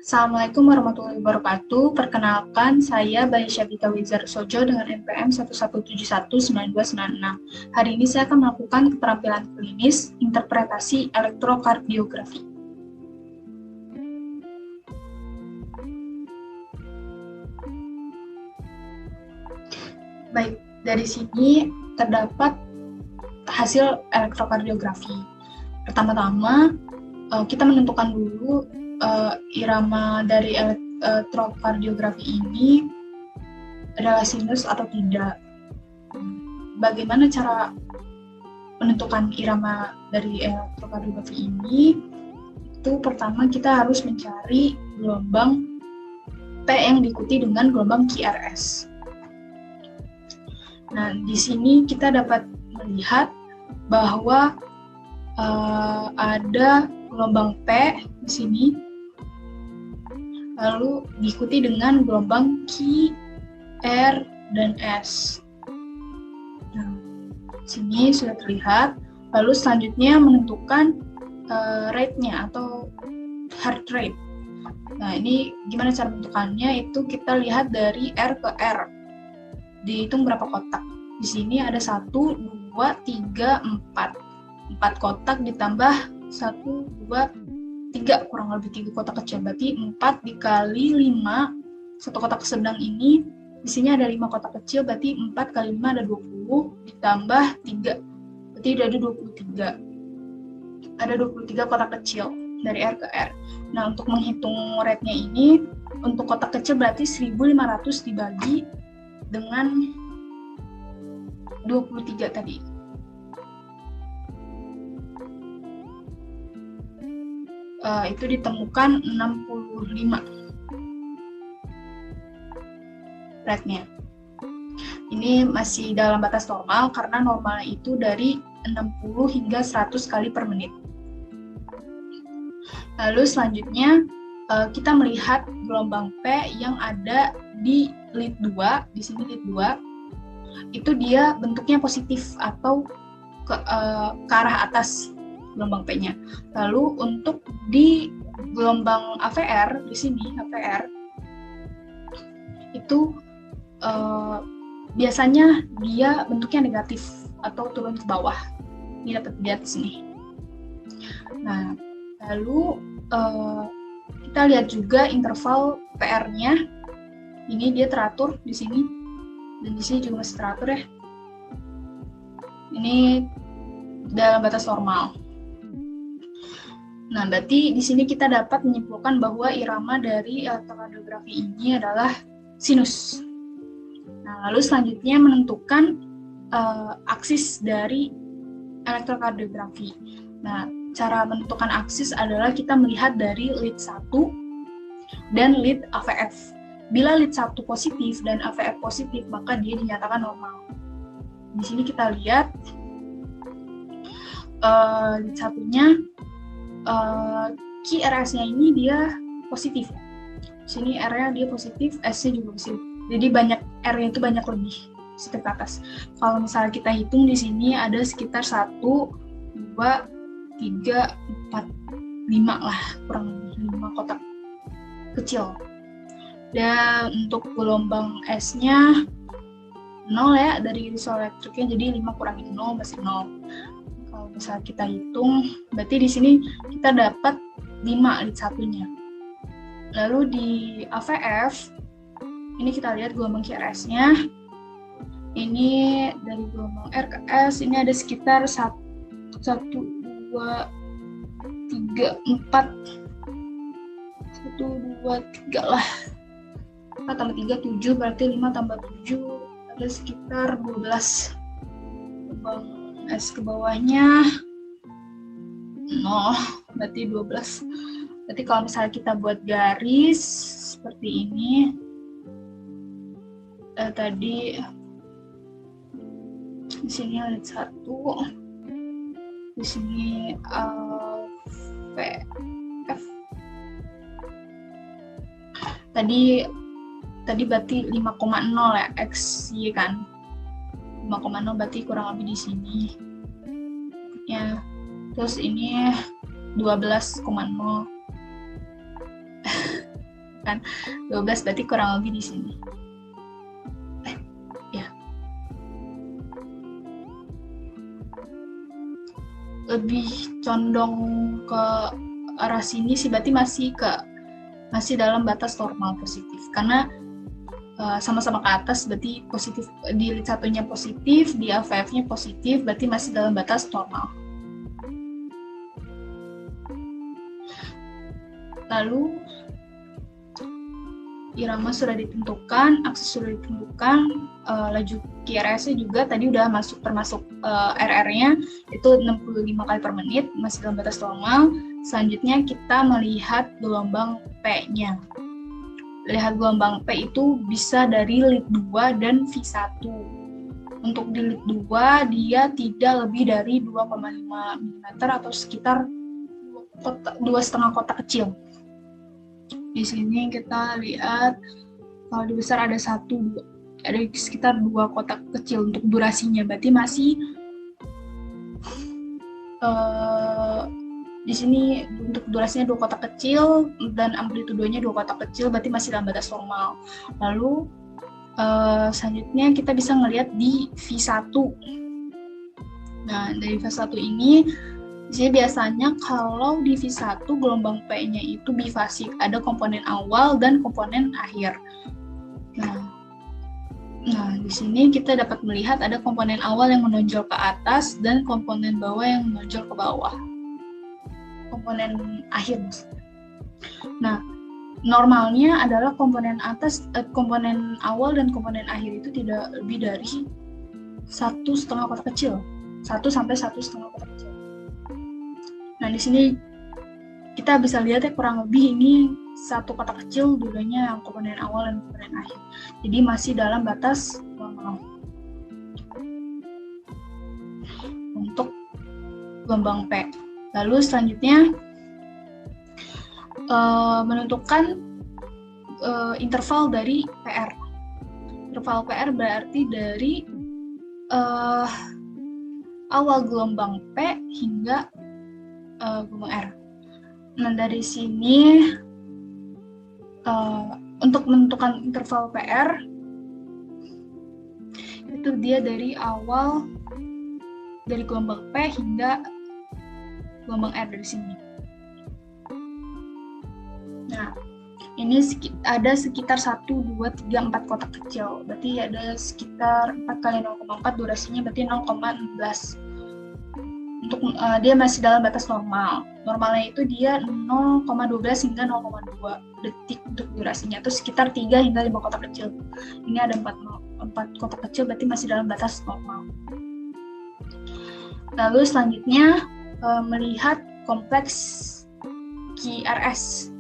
Assalamualaikum warahmatullahi wabarakatuh. Perkenalkan, saya Bayi Syabita Wizar Sojo dengan NPM 11719296. Hari ini saya akan melakukan keterampilan klinis interpretasi elektrokardiografi. Baik, dari sini terdapat hasil elektrokardiografi. Pertama-tama, kita menentukan dulu irama dari elektrokardiografi ini adalah sinus atau tidak. Bagaimana cara menentukan irama dari elektrokardiografi ini? Itu pertama kita harus mencari gelombang P yang diikuti dengan gelombang QRS. Nah, di sini kita dapat melihat bahwa ada gelombang P di sini, lalu diikuti dengan gelombang Q, R, dan S. Nah, sini sudah terlihat. Lalu selanjutnya menentukan rate-nya atau heart rate. Nah, ini gimana cara menentukannya? Itu kita lihat dari R ke R. Dihitung berapa kotak. Di sini ada 1, 2, 3, 4. 4 kotak ditambah 1, 2, 3, kurang lebih 3 kotak kecil, berarti 4 dikali 5, satu kotak sedang ini, di sini ada 5 kotak kecil, berarti 4 kali 5 ada 20, ditambah 3, berarti ada 23. Ada 23 kotak kecil dari R ke R. Nah, untuk menghitung rate-nya ini, untuk kotak kecil berarti 1500 dibagi dengan 23 tadi. Itu ditemukan 65 rate-nya. Ini masih dalam batas normal karena normalnya itu dari 60 hingga 100 kali per menit. Lalu selanjutnya kita melihat gelombang P yang ada di lead 2, di sini lead 2. Itu dia bentuknya positif atau ke arah atas gelombang P-nya. Lalu untuk di gelombang AVR, di sini AVR, itu biasanya dia bentuknya negatif atau turun ke bawah. Ini dapat dilihat di sini. Nah, lalu kita lihat juga interval PR-nya. Ini dia teratur di sini, dan di sini juga masih teratur ya. Ini dalam batas normal. Nah, berarti di sini kita dapat menyimpulkan bahwa irama dari elektrokardiografi ini adalah sinus. Nah, lalu selanjutnya menentukan aksis dari elektrokardiografi. Nah, cara menentukan aksis adalah kita melihat dari lead 1 dan lead AVF. Bila lead 1 positif dan AVF positif, maka dia dinyatakan normal. Di sini kita lihat lead 1-nya QRS-nya ini dia positif. Sini R-nya dia positif, S-nya juga positif. Jadi banyak R-nya itu banyak lebih sedikit ke atas. Kalau misalnya kita hitung di sini ada sekitar 1, 2, 3, 4, 5 lah, kurang lebih 5 kotak kecil. Dan untuk gelombang S-nya 0 ya, dari isoelektriknya, jadi 5 kurangi 0 masih 0. Kalau misalnya kita hitung, berarti di sini kita dapat 5 lead 1-nya. Lalu di AVF, ini kita lihat gelombang QRS-nya. Ini dari gelombang R ke S, ini ada sekitar 1, 2, 3, 4. 1, 2, 3 lah. 4 tambah 3, 7, berarti 5 tambah 7, ada sekitar 12. Gelombang S ke bawahnya 0, berarti 12. Berarti kalau misalnya kita buat garis seperti ini, tadi di sini ada 1, di sini VF. Tadi berarti 5,0 ya, X, Y kan. 5,0 berarti kurang lebih di sini. Ya. Terus ini 12,0. kan 12 berarti kurang lebih di sini. Lebih condong ke arah sini sih, berarti masih dalam batas normal positif, karena sama-sama ke atas, berarti positif di lead satunya positif, di AVF-nya positif, berarti masih dalam batas normal. Lalu irama sudah ditentukan, akses sudah ditentukan, laju QRS-nya juga tadi udah termasuk RR-nya itu 65 kali per menit, masih dalam batas normal. Selanjutnya kita melihat gelombang P-nya. Lihat gelombang P itu bisa dari lead 2 dan V1. Untuk di lead 2 dia tidak lebih dari 2,5 mm atau sekitar 2,5 kotak kecil. Di sini kita lihat kalau di besar ada sekitar 2 kotak kecil untuk durasinya, berarti masih di sini untuk durasinya 2 kotak kecil dan amplitudenya 2 kotak kecil, berarti masih dalam batas normal. Lalu selanjutnya kita bisa melihat di V1. Nah, dari V1 ini jadi biasanya kalau di V1 gelombang P-nya itu bifasik, ada komponen awal dan komponen akhir. Nah, di sini kita dapat melihat ada komponen awal yang menonjol ke atas dan komponen bawah yang menonjol ke bawah. Komponen akhir maksudnya. Nah, normalnya adalah komponen awal dan komponen akhir itu tidak lebih dari 1,5 kotak kecil, 1 sampai 1,5 kotak kecil. Nah, di sini kita bisa lihat ya kurang lebih ini 1 kotak kecil dulunya yang komponen awal dan komponen akhir. Jadi masih dalam batas normal. Untuk gelombang P. Lalu selanjutnya menentukan interval dari PR. Interval PR berarti dari awal gelombang P hingga gelombang R. Nah, dari sini untuk menentukan interval PR itu dia dari awal dari gelombang P hingga gelombang R dari sini. Nah, ini ada sekitar 1, 2, 3, 4 kotak kecil. Berarti ada sekitar 4 kali 0,4, durasinya berarti 0,16. Untuk dia masih dalam batas normal. Normalnya itu dia 0,12 hingga 0,2 detik untuk durasinya. Itu sekitar 3 hingga 5 kotak kecil. Ini ada 4 kotak kecil, berarti masih dalam batas normal. Lalu selanjutnya melihat kompleks QRS.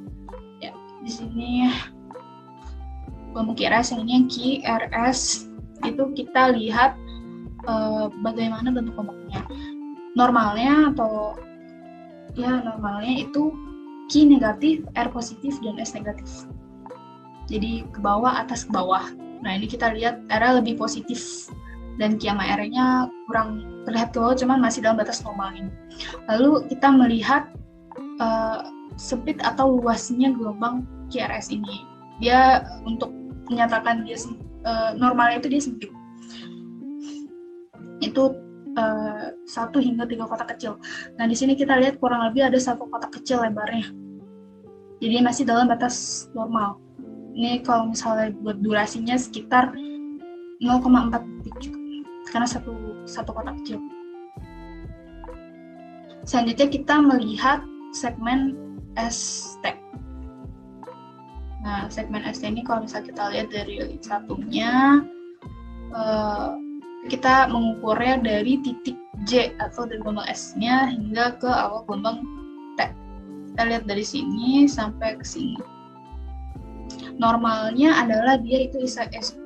Ya, di sini gelombang QRS yang ini yang QRS itu kita lihat bagaimana bentuk kelompoknya. Normalnya itu Q negatif, R positif, dan S negatif. Jadi ke bawah, atas, ke bawah. Nah, ini kita lihat R lebih positif dan Q sama R-nya kurang terlihat ke bawah, cuman masih dalam batas normal ini. Lalu kita melihat sempit atau luasnya gelombang QRS ini. Dia untuk menyatakan dia normalnya itu dia sempit. Itu 1 hingga 3 kotak kecil. Nah, di sini kita lihat kurang lebih ada 1 kotak kecil lebarnya. Jadi masih dalam batas normal. Ini kalau misalnya buat durasinya sekitar 0,4 detik juga. Karena satu kotak kecil. Selanjutnya kita melihat segmen ST. Nah, segmen ST ini kalau misalnya kita lihat dari lead satunya, kita mengukurnya dari titik J atau dari gelombang S-nya hingga ke awal gelombang T. Kita lihat dari sini sampai ke sini. Normalnya adalah dia itu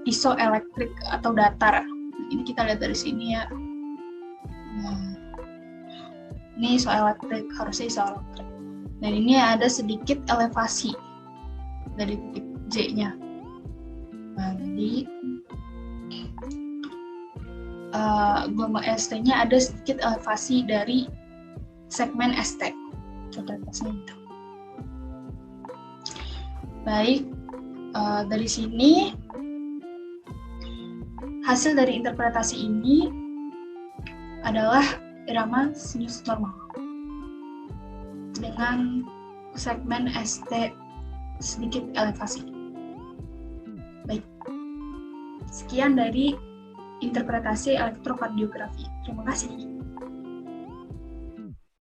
isoelektrik atau datar. Ini kita lihat dari sini ya. Ini isoelektrik, harusnya isoelektrik. Dan ini ada sedikit elevasi dari titik J-nya. Nah, jadi gelombang ST-nya ada sedikit elevasi dari segmen ST. Baik, Dari sini, hasil dari interpretasi ini adalah irama sinus normal dengan segmen ST sedikit elevasi. Baik, sekian dari interpretasi elektrokardiografi. Terima kasih.